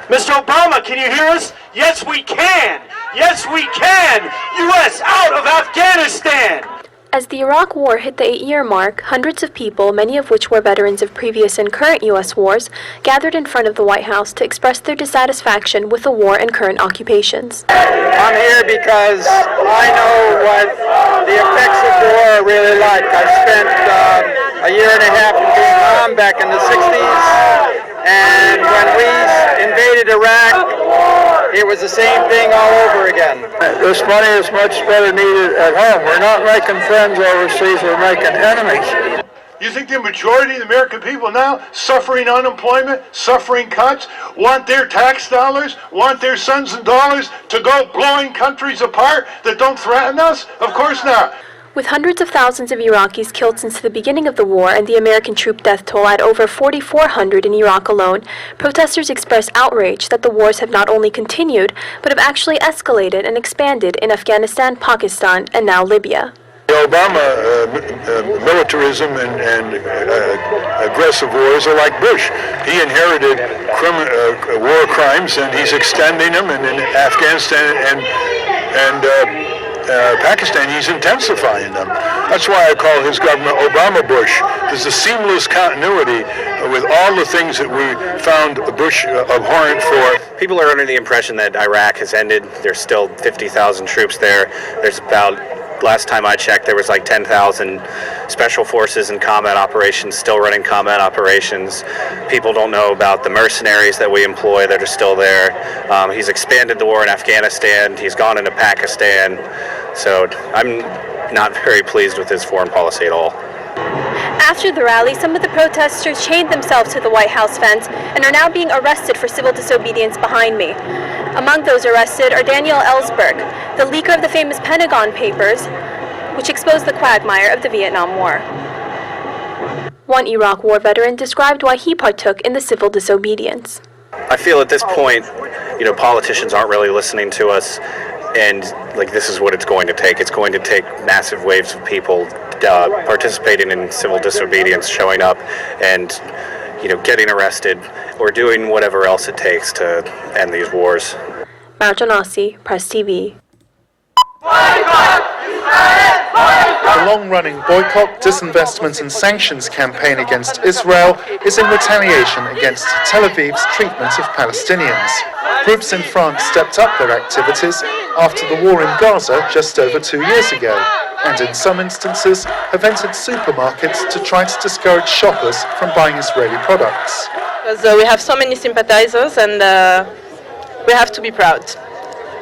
Mr. Obama, can you hear us? Yes, we can. Yes, we can. U.S. out of Afghanistan. As the Iraq War hit the 8-year mark, hundreds of people, many of which were veterans of previous and current U.S. wars, gathered in front of the White House to express their dissatisfaction with the war and current occupations. I'm here because I know what the effects of war are really like. I spent a year and a half in Vietnam back in the 60s, and when we invaded Iraq, it was the same thing all over again. This money is much better needed at home. We're not making friends overseas, we're making enemies. You think the majority of the American people now, suffering unemployment, suffering cuts, want their tax dollars, want their sons and daughters to go blowing countries apart that don't threaten us? Of course not. With hundreds of thousands of Iraqis killed since the beginning of the war and the American troop death toll at over 4,400 in Iraq alone, protesters express outrage that the wars have not only continued, but have actually escalated and expanded in Afghanistan, Pakistan, and now Libya. The Obama militarism and aggressive wars are like Bush. He inherited war crimes, and he's extending them, and in Afghanistan and Pakistan, he's intensifying them. That's why I call his government Obama-Bush. There's a seamless continuity with all the things that we found Bush abhorrent for. People are under the impression that Iraq has ended. There's still 50,000 troops there. There's about, last time I checked, there was like 10,000 special forces and combat operations still running combat operations. People don't know about the mercenaries that we employ that are still there. He's expanded the war in Afghanistan. He's gone into Pakistan. So I'm not very pleased with his foreign policy at all. After the rally, some of the protesters chained themselves to the White House fence and are now being arrested for civil disobedience behind me. Among those arrested are Daniel Ellsberg, the leaker of the famous Pentagon Papers, which exposed the quagmire of the Vietnam War. One Iraq War veteran described why he partook in the civil disobedience. I feel at this point, politicians aren't really listening to us, and this is what it's going to take. It's going to take massive waves of people participating in civil disobedience, showing up, and getting arrested or doing whatever else it takes to end these wars. Marjanasi, Press TV. The long-running boycott, disinvestment and sanctions campaign against Israel is in retaliation against Tel Aviv's treatment of Palestinians. Groups in France stepped up their activities after the war in Gaza just over 2 years ago, and in some instances have entered supermarkets to try to discourage shoppers from buying Israeli products. Because we have so many sympathizers, and we have to be proud,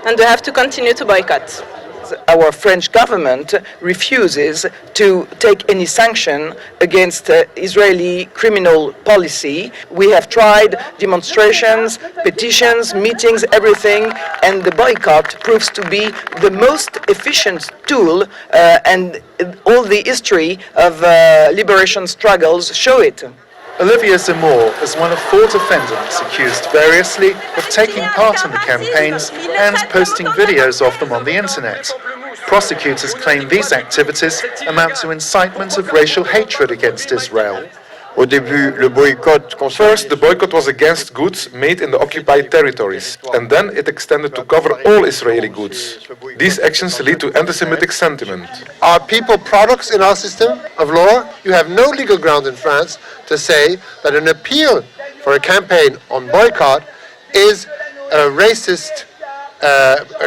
and we have to continue to boycott. Our French government refuses to take any sanction against Israeli criminal policy. We have tried demonstrations, petitions, meetings, everything, and the boycott proves to be the most efficient tool, and all the history of liberation struggles show it. Olivia Zemmour is one of 4 defendants accused variously of taking part in the campaigns and posting videos of them on the internet. Prosecutors claim these activities amount to incitement of racial hatred against Israel. First, the boycott was against goods made in the occupied territories, and then it extended to cover all Israeli goods. These actions lead to anti-Semitic sentiment. Are people products in our system of law? You have no legal ground in France to say that an appeal for a campaign on boycott is a racist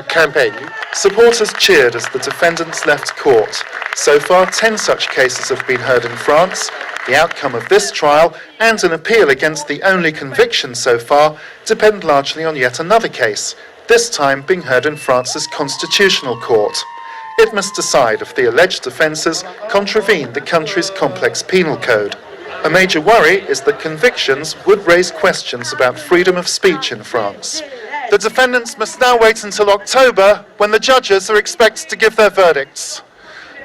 campaign. Supporters cheered as the defendants left court. So far, 10 such cases have been heard in France. The outcome of this trial and an appeal against the only conviction so far depend largely on yet another case, this time being heard in France's constitutional court. It must decide if the alleged offences contravene the country's complex penal code. A major worry is that convictions would raise questions about freedom of speech in France. The defendants must now wait until October, when the judges are expected to give their verdicts.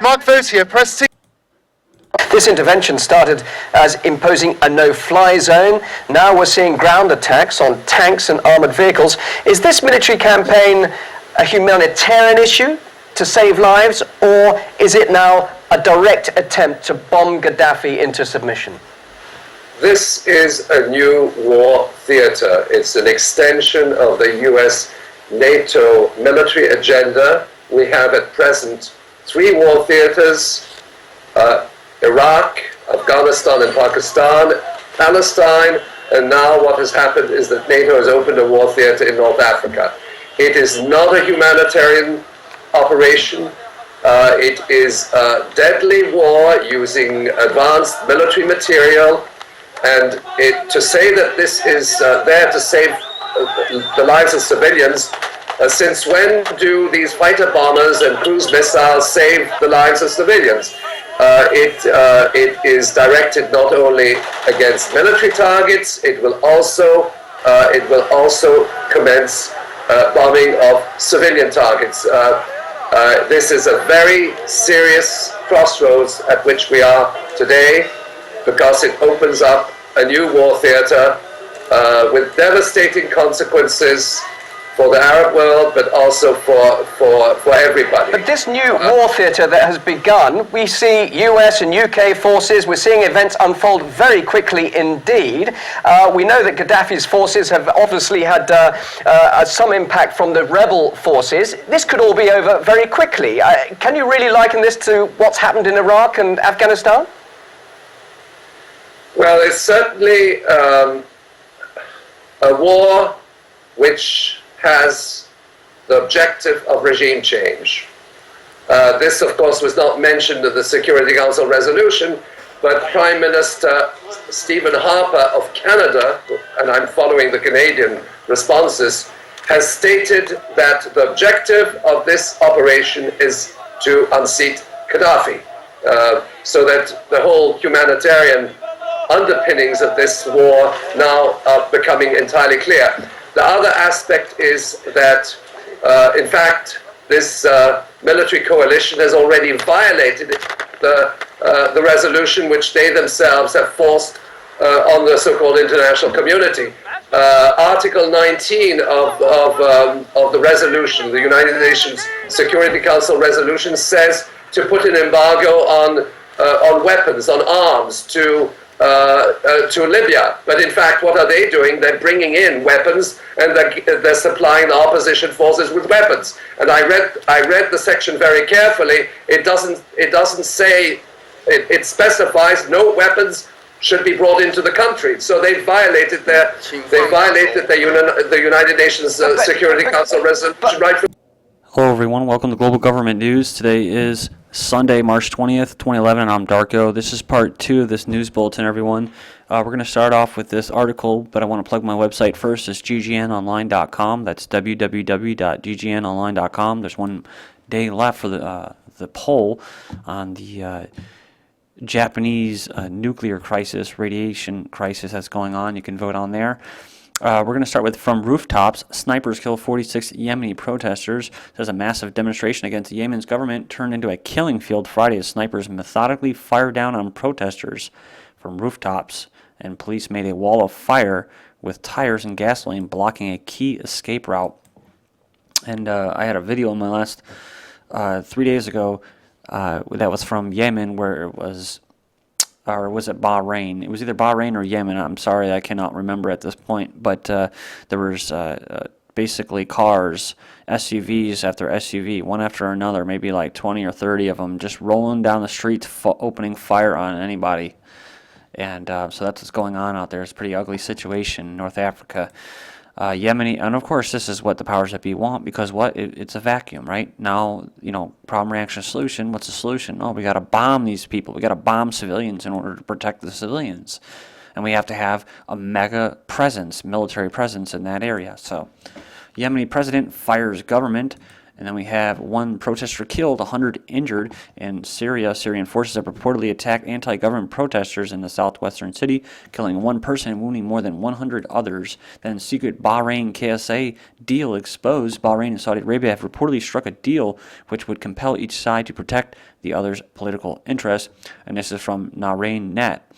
Mark Vautier, Press TV. This intervention started as imposing a no-fly zone. Now we're seeing ground attacks on tanks and armoured vehicles. Is this military campaign a humanitarian issue to save lives, or is it now a direct attempt to bomb Gaddafi into submission? This is a new war theater. It's an extension of the US NATO military agenda. We have at present 3 war theaters, Iraq, Afghanistan and Pakistan, Palestine, and now what has happened is that NATO has opened a war theater in North Africa. It is not a humanitarian operation. It is a deadly war using advanced military material, and to say that this is there to save the lives of civilians, since when do these fighter bombers and cruise missiles save the lives of civilians? It is directed not only against military targets, it will also commence bombing of civilian targets. This is a very serious crossroads at which we are today, because it opens up a new war theater with devastating consequences for the Arab world, but also for everybody. But this new war theatre that has begun, we see US and UK forces, we're seeing events unfold very quickly indeed. We know that Gaddafi's forces have obviously had some impact from the rebel forces. This could all be over very quickly. Can you really liken this to what's happened in Iraq and Afghanistan? Well, it's certainly a war which has the objective of regime change. This, of course, was not mentioned in the Security Council resolution, but Prime Minister Stephen Harper of Canada, and I'm following the Canadian responses, has stated that the objective of this operation is to unseat Gaddafi, so that the whole humanitarian underpinnings of this war now are becoming entirely clear. The other aspect is that, in fact, this military coalition has already violated the resolution which they themselves have forced on the so-called international community. Article 19 of the resolution, the United Nations Security Council resolution, says to put an embargo on weapons, on arms, to Libya. But in fact, what are they doing? They're bringing in weapons, and they're supplying the opposition forces with weapons. And I read the section very carefully. It doesn't say, it specifies no weapons should be brought into the country. So they violated the United Nations Security Council resolution right from. Hello everyone, welcome to Global Government News. Today is Sunday, March 20th, 2011, and I'm Darko. This is part 2 of this news bulletin, everyone. We're going to start off with this article, but I want to plug my website first. It's ggnonline.com. That's www.ggnonline.com. There's 1 day left for the poll on the Japanese nuclear crisis, radiation crisis that's going on. You can vote on there. We're going to start with from rooftops. Snipers kill 46 Yemeni protesters. There's a massive demonstration against Yemen's government turned into a killing field Friday as snipers methodically fired down on protesters from rooftops, and police made a wall of fire with tires and gasoline blocking a key escape route. And I had a video in my last 3 days ago that was from Yemen, where it was, or was it Bahrain? It was either Bahrain or Yemen. I'm sorry, I cannot remember at this point. But there was basically cars, SUVs after SUV, one after another, maybe like 20 or 30 of them, just rolling down the streets, opening fire on anybody. And so that's what's going on out there. It's a pretty ugly situation in North Africa. Yemeni, and of course this is what the powers that be want, because it's a vacuum, right? Now, problem, reaction, solution. What's the solution? Oh, we got to bomb these people. We got to bomb civilians in order to protect the civilians. And we have to have a mega presence, military presence in that area. So, Yemeni president fires government. And then we have 1 protester killed, 100 injured in Syria. Syrian forces have reportedly attacked anti-government protesters in the southwestern city, killing 1 person and wounding more than 100 others. Then secret Bahrain-KSA deal exposed. Bahrain and Saudi Arabia have reportedly struck a deal which would compel each side to protect the other's political interests. And this is from Nahrain Net.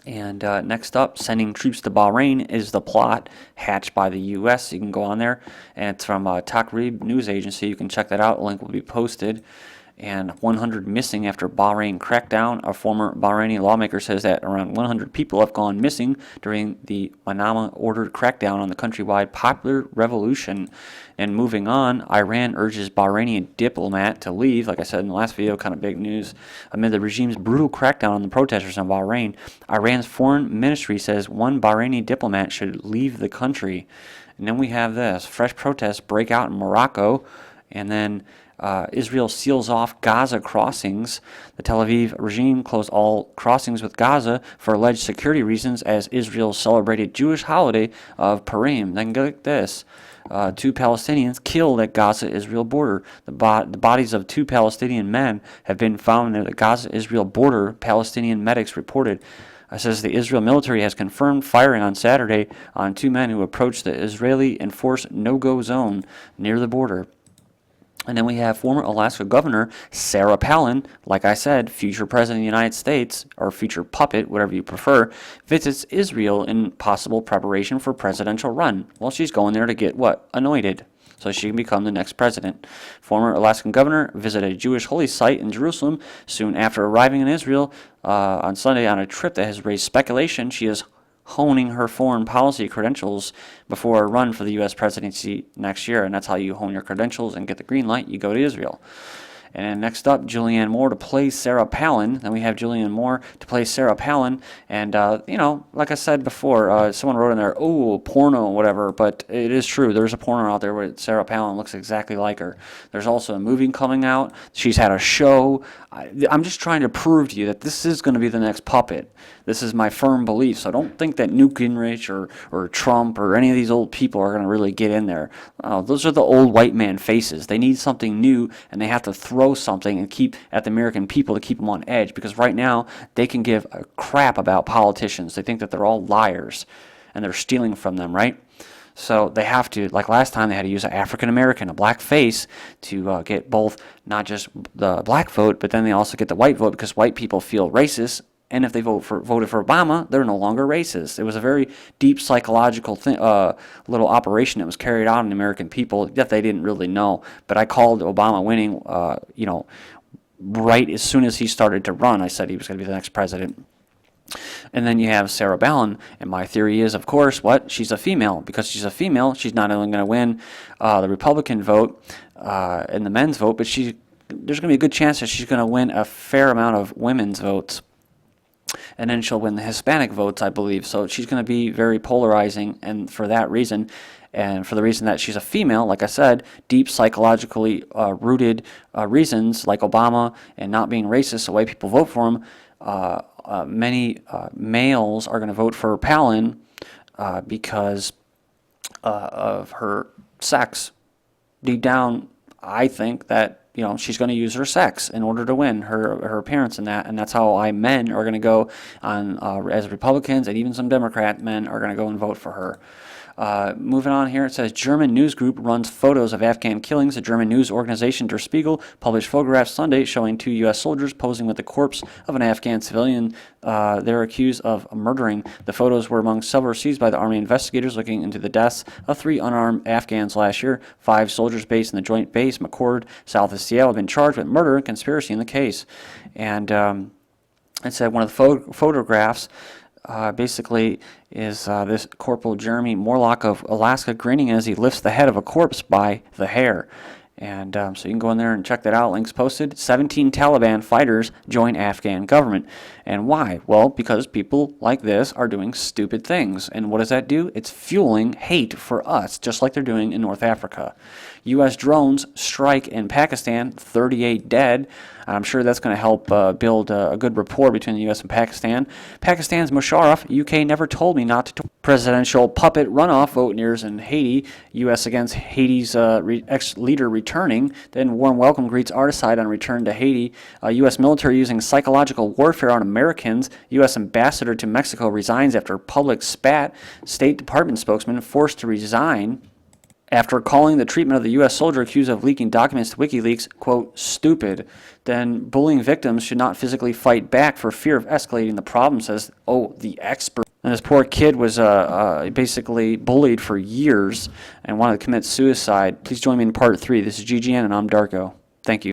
And next up, sending troops to Bahrain is the plot hatched by the U.S. You can go on there, and it's from Takrib News Agency. You can check that out. A link will be posted. and 100 missing after Bahrain crackdown. A former Bahraini lawmaker says that around 100 people have gone missing during the Manama-ordered crackdown on the countrywide popular revolution. And moving on, Iran urges Bahraini diplomat to leave. Like I said in the last video, kind of big news. Amid the regime's brutal crackdown on the protesters in Bahrain, Iran's foreign ministry says one Bahraini diplomat should leave the country. And then we have this. Fresh protests break out in Morocco. And then Israel seals off Gaza crossings. The Tel Aviv regime closed all crossings with Gaza for alleged security reasons as Israel celebrated Jewish holiday of Purim. Then go like this. 2 Palestinians killed at Gaza-Israel border. The bodies of 2 Palestinian men have been found near the Gaza-Israel border, Palestinian medics reported. It says the Israel military has confirmed firing on Saturday on 2 men who approached the Israeli enforced no-go zone near the border. And then we have former Alaska Governor Sarah Palin, like I said, future President of the United States, or future puppet, whatever you prefer, visits Israel in possible preparation for presidential run. Well, she's going there to get what? Anointed, so she can become the next president. Former Alaskan Governor visited a Jewish holy site in Jerusalem soon after arriving in Israel on Sunday on a trip that has raised speculation she is honing her foreign policy credentials before a run for the U.S. presidency next year. And that's how you hone your credentials and get the green light. You go to Israel. And then next up, Julianne Moore to play Sarah Palin. Then we have Julianne Moore to play Sarah Palin. And, you know, like I said before, someone wrote in there, oh, porno, whatever. But it is true. There's a porno out there where Sarah Palin looks exactly like her. There's also a movie coming out. She's had a show. I'm just trying to prove to you that this is going to be the next puppet. This is my firm belief. So don't think that Newt Gingrich or Trump or any of these old people are going to really get in there. Those are the old white man faces. They need something new, and they have to throw something and keep at the American people to keep them on edge, because right now they can give a crap about politicians. They think that they're all liars and they're stealing from them, right? So they have to, like last time, they had to use an African American, a black face, to get both, not just the black vote, but then they also get the white vote, because white people feel racist. And if they voted for Obama, they're no longer racist. It was a very deep psychological little operation that was carried out on the American people that they didn't really know. But I called Obama winning, you know, right as soon as he started to run. I said he was going to be the next president. And then you have Sarah Palin, and my theory is, of course, what? She's a female. Because she's a female, she's not only going to win the Republican vote and the men's vote, but there's going to be a good chance that she's going to win a fair amount of women's votes. And then she'll win the Hispanic votes, I believe. So she's going to be very polarizing, and for that reason, and for the reason that she's a female, like I said, deep psychologically rooted reasons, like Obama and not being racist, the way people vote for him, many males are going to vote for Palin because of her sex. Deep down, I think that, you know, she's going to use her sex in order to win, her appearance in that, and that's how men are going to go on as Republicans, and even some Democrat men are going to go and vote for her. Moving on here, it says German news group runs photos of Afghan killings. The German news organization Der Spiegel published photographs Sunday showing 2 U.S. soldiers posing with the corpse of an Afghan civilian they're accused of murdering. The photos were among several seized by the Army investigators looking into the deaths of 3 unarmed Afghans last year. 5 soldiers based in the joint base McCord, south of Seattle, have been charged with murder and conspiracy in the case. And it said one of the photographs basically is this Corporal Jeremy Morlock of Alaska grinning as he lifts the head of a corpse by the hair. And so you can go in there and check that out. Links posted. 17 Taliban fighters join Afghan government. And why? Well, because people like this are doing stupid things. And what does that do? It's fueling hate for us, just like they're doing in North Africa. U.S. drones strike in Pakistan, 38 dead. I'm sure that's going to help build a good rapport between the U.S. and Pakistan. Pakistan's Musharraf, UK never told me not to. Presidential puppet runoff vote nears in Haiti. U.S. against Haiti's ex-leader returning. Then warm welcome greets Articide on return to Haiti. U.S. military using psychological warfare on Americans. U.S. ambassador to Mexico resigns after public spat. State Department spokesman forced to resign after calling the treatment of the U.S. soldier accused of leaking documents to WikiLeaks, quote, stupid. Then bullying victims should not physically fight back for fear of escalating the problem, says, the expert. And this poor kid was basically bullied for years and wanted to commit suicide. Please join me in part 3. This is GGN, and I'm Darko. Thank you.